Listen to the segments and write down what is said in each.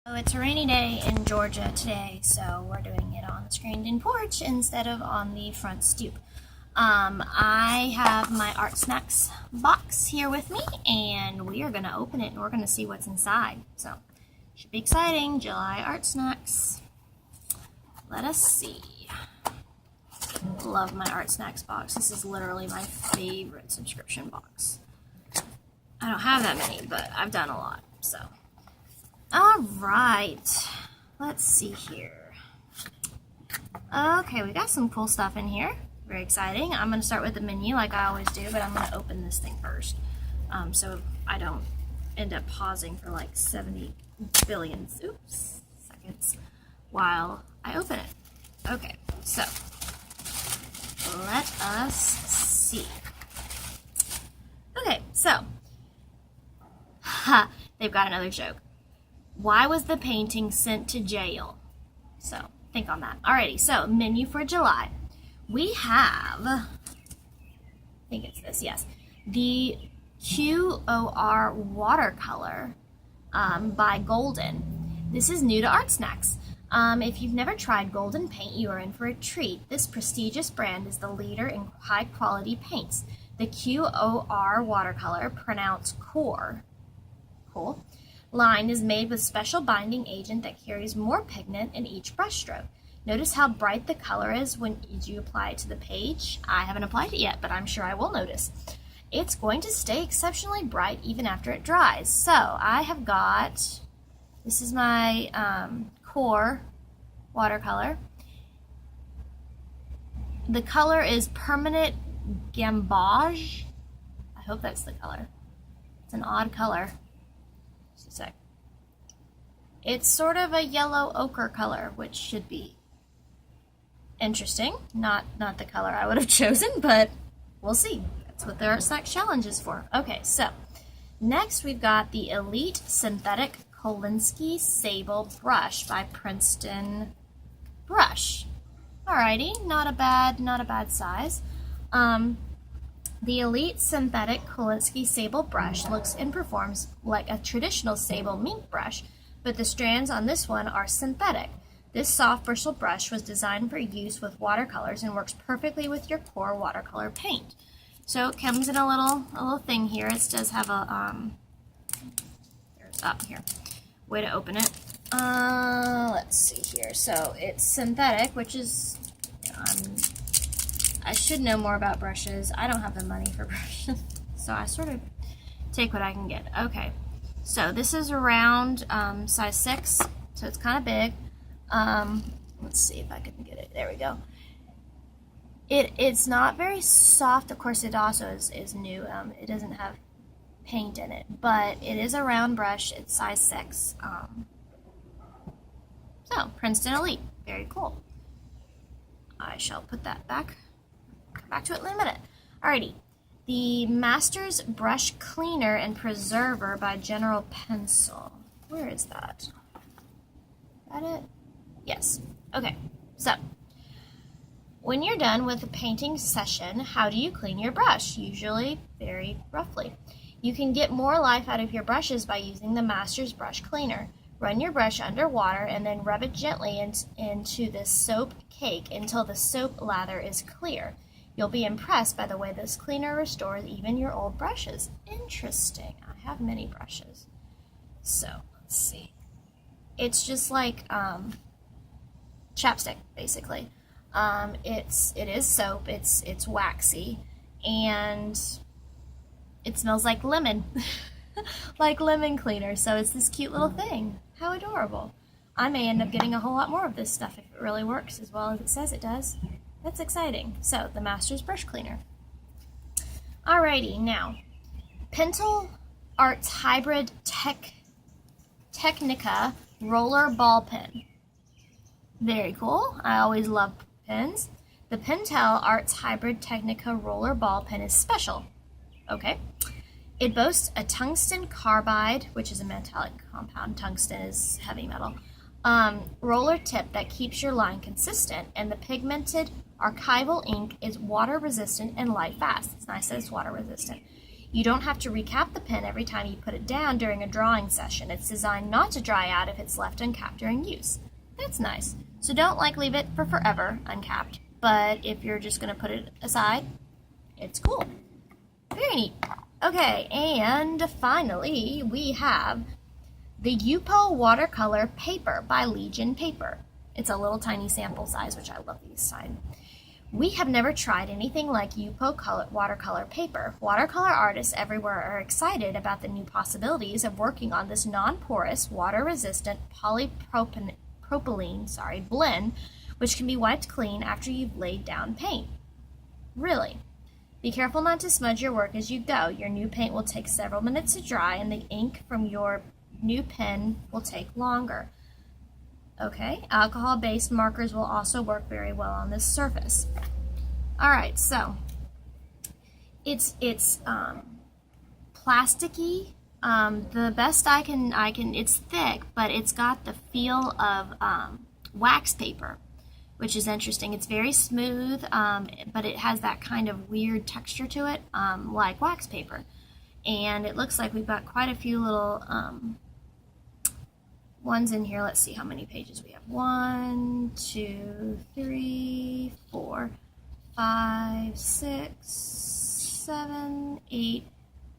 So it's a rainy day in Georgia today, so we're doing it on the screened-in porch instead of on the front stoop. I have my Art Snacks box here with me, and we are going to open it, and we're going to see what's inside. So, should be exciting. July Art Snacks. Let us see. Love my Art Snacks box. This is literally my favorite subscription box. I don't have that many, but I've done a lot, so. All right, let's see here. Okay, we got some cool stuff in here. Very exciting. I'm going to start with the menu like I always do, but I'm going to open this thing first, so I don't end up pausing for like 70 billion seconds while I open it. Okay, so let us see. Okay, so they've got another joke. Why was the painting sent to jail? So, think on that. Alrighty, so menu for July. We have, I think it's this, yes, the QOR watercolor by Golden. This is new to Art Snacks. If you've never tried Golden paint, you are in for a treat. This prestigious brand is the leader in high-quality paints. The QOR watercolor, pronounced core, cool, line is made with special binding agent that carries more pigment in each brushstroke. Notice how bright the color is when you apply it to the page. I haven't applied it yet, but I'm sure I will notice. It's going to stay exceptionally bright even after it dries. So I have got, this is my core watercolor. The color is Permanent Gamboge. I hope that's the color. It's an odd color. Just a sec. It's sort of a yellow ochre color, which should be interesting. Not the color I would have chosen, but we'll see. That's what the Art Snacks Challenge is for. Okay, so next we've got the Elite Synthetic Kolinsky Sable Brush by Princeton Brush. Alrighty, not a bad size. The Elite Synthetic Kolinsky Sable Brush looks and performs like a traditional sable mink brush, but the strands on this one are synthetic. This soft bristle brush was designed for use with watercolors and works perfectly with your core watercolor paint. So it comes in a little thing here. It does have a there's up here. Way to open it. Let's see here. So it's synthetic, which is I should know more about brushes. I don't have the money for brushes, so I sort of take what I can get. Okay, so this is around size 6, so it's kind of big. Let's see if I can get it. There we go. It's not very soft. Of course, it also is new. It doesn't have paint in it, but it is a round brush. It's size 6. So, Princeton Elite. Very cool. I shall put that back. Come back to it in a minute. Alrighty. The Masters Brush Cleaner and Preserver by General Pencil. Where is that? Is that it? Yes. Okay. So, when you're done with a painting session, how do you clean your brush? Usually very roughly. You can get more life out of your brushes by using the Masters Brush Cleaner. Run your brush under water and then rub it gently into this soap cake until the soap lather is clear. You'll be impressed by the way this cleaner restores even your old brushes. Interesting. I have many brushes. So, let's see. It's just like chapstick, basically. It is soap. It's waxy, and it smells like lemon, like lemon cleaner. So it's this cute little thing. How adorable! I may end up getting a whole lot more of this stuff if it really works as well as it says it does. That's exciting. So the Masters Brush Cleaner. Alrighty, now Pentel Arts Hybrid Technica Roller Ball Pen. Very cool. I always love pens. The Pentel Arts Hybrid Technica Roller Ball Pen is special. Okay. It boasts a tungsten carbide, which is a metallic compound. Tungsten is heavy metal. Roller tip that keeps your line consistent, and the pigmented archival ink is water resistant and light fast. It's nice that it's water resistant. You don't have to recap the pen every time you put it down during a drawing session. It's designed not to dry out if it's left uncapped during use. That's nice. So don't leave it for forever uncapped, but if you're just going to put it aside, it's cool. Very neat. Okay, and finally we have the Yupo Watercolor Paper by Legion Paper. It's a little tiny sample size, which I love these size. We have never tried anything like Yupo watercolor paper. Watercolor artists everywhere are excited about the new possibilities of working on this non-porous, water-resistant polypropylene blend, which can be wiped clean after you've laid down paint. Really. Be careful not to smudge your work as you go. Your new paint will take several minutes to dry, and the ink from your new pen will take longer. Okay, alcohol-based markers will also work very well on this surface. All right, so it's plasticky. The best I can. It's thick, but it's got the feel of wax paper, which is interesting. It's very smooth, but it has that kind of weird texture to it, like wax paper. And it looks like we've got quite a few little ones in here. Let's see how many pages we have. 1, 2, 3, 4, 5, 6, 7, 8,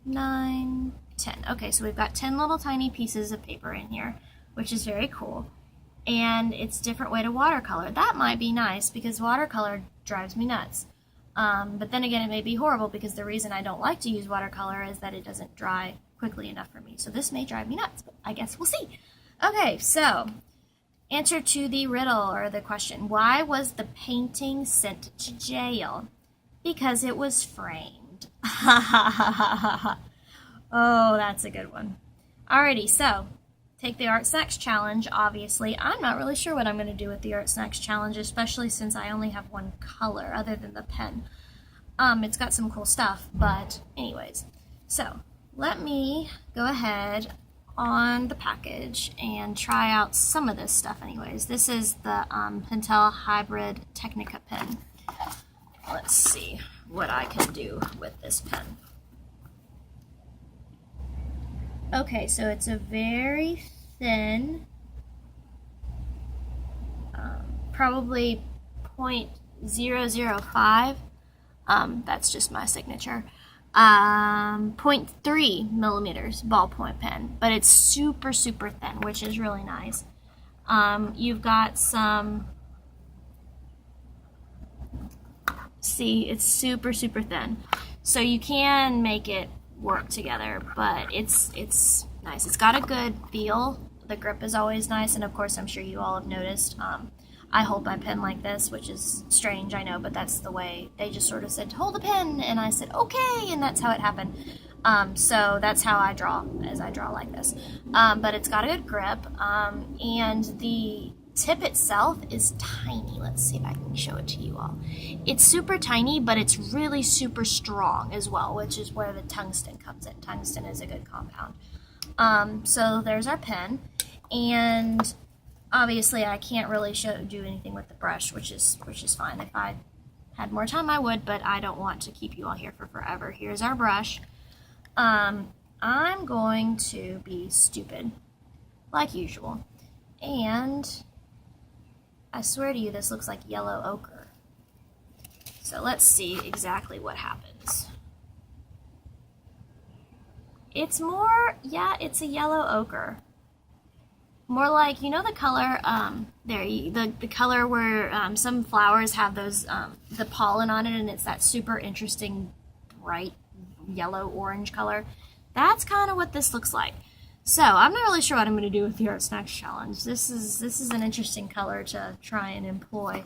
9, 10. Okay, so we've got 10 little tiny pieces of paper in here, which is very cool. And it's a different way to watercolor. That might be nice because watercolor drives me nuts. But then again, it may be horrible because the reason I don't like to use watercolor is that it doesn't dry quickly enough for me. So this may drive me nuts, but I guess we'll see. Okay, so answer to the riddle or the question. Why was the painting sent to jail? Because it was framed. Oh, that's a good one. Alrighty, so take the Art Snacks Challenge, obviously. I'm not really sure what I'm going to do with the Art Snacks Challenge, especially since I only have one color other than the pen. It's got some cool stuff, but anyways. So, let me go ahead on the package and try out some of this stuff anyways. This is the Pentel Hybrid Technica pen. Let's see what I can do with this pen. Okay, so it's a very thin, probably 0.005, that's just my signature, 0.3 millimeters ballpoint pen, but it's super, super thin, which is really nice. You've got some, see, it's super, super thin. So you can make it work together, but it's nice. It's got a good feel. The grip is always nice, and of course I'm sure you all have noticed I hold my pen like this, which is strange, I know, but that's the way. They just sort of said hold the pen, and I said okay, and that's how it happened. So that's how I draw, as I draw like this. But it's got a good grip, and the tip itself is tiny. Let's see if I can show it to you all. It's super tiny, but it's really super strong as well, which is where the tungsten comes in. Tungsten is a good compound. So there's our pen, and obviously I can't really do anything with the brush, which is fine. If I had more time I would, but I don't want to keep you all here for forever. Here's our brush. I'm going to be stupid, like usual, and I swear to you, this looks like yellow ochre. So let's see exactly what happens. It's more, yeah, it's a yellow ochre. More like, you know the color, the color where some flowers have those, the pollen on it, and it's that super interesting, bright yellow orange color. That's kind of what this looks like. So I'm not really sure what I'm going to do with the Art Snacks Challenge. This is an interesting color to try and employ.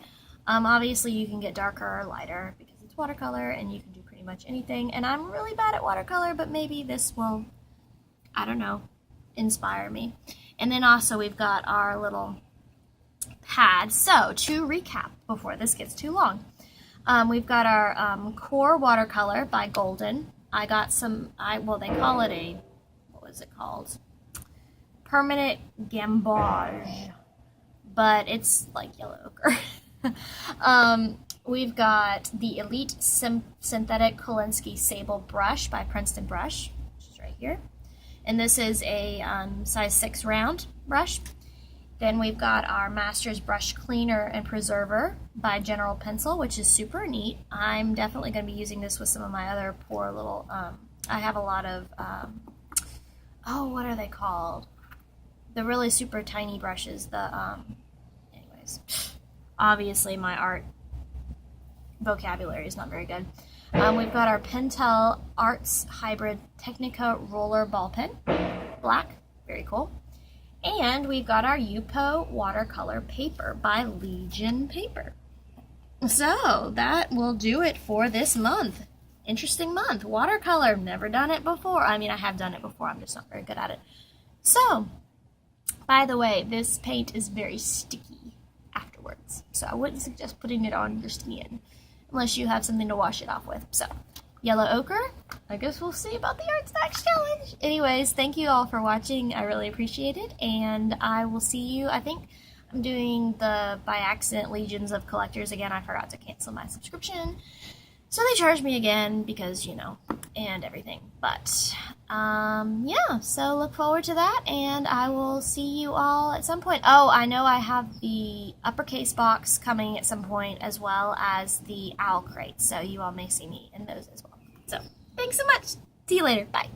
Obviously you can get darker or lighter because it's watercolor, and you can do pretty much anything. And I'm really bad at watercolor, but maybe this will, I don't know, inspire me. And then also we've got our little pad. So to recap before this gets too long, we've got our Core Watercolor by Golden. I got some, well, they call it a, what was it called? Permanent Gamboge, but it's like yellow ochre. we've got the Elite Synthetic Kolinsky Sable Brush by Princeton Brush, which is right here. And this is a size 6 round brush. Then we've got our Masters Brush Cleaner and Preserver by General Pencil, which is super neat. I'm definitely going to be using this with some of my other poor little, I have a lot of, what are they called? The really super tiny brushes, anyways. Obviously my art vocabulary is not very good. We've got our Pentel Arts Hybrid Technica Roller Ball Pen, black, very cool. And we've got our Yupo watercolor paper by Legion Paper. So that will do it for this month. Interesting month. Watercolor, never done it before. I mean, I have done it before, I'm just not very good at it. So, by the way, this paint is very sticky afterwards. So I wouldn't suggest putting it on your skin unless you have something to wash it off with. So, yellow ochre, I guess we'll see about the Art Stacks Challenge. Anyways, thank you all for watching. I really appreciate it. And I will see you, I think I'm doing the by accident Legions of Collectors again. I forgot to cancel my subscription. So they charged me again because, you know, and everything. But, yeah, so look forward to that, and I will see you all at some point. Oh, I know I have the uppercase box coming at some point, as well as the owl crate, so you all may see me in those as well. So, thanks so much. See you later. Bye.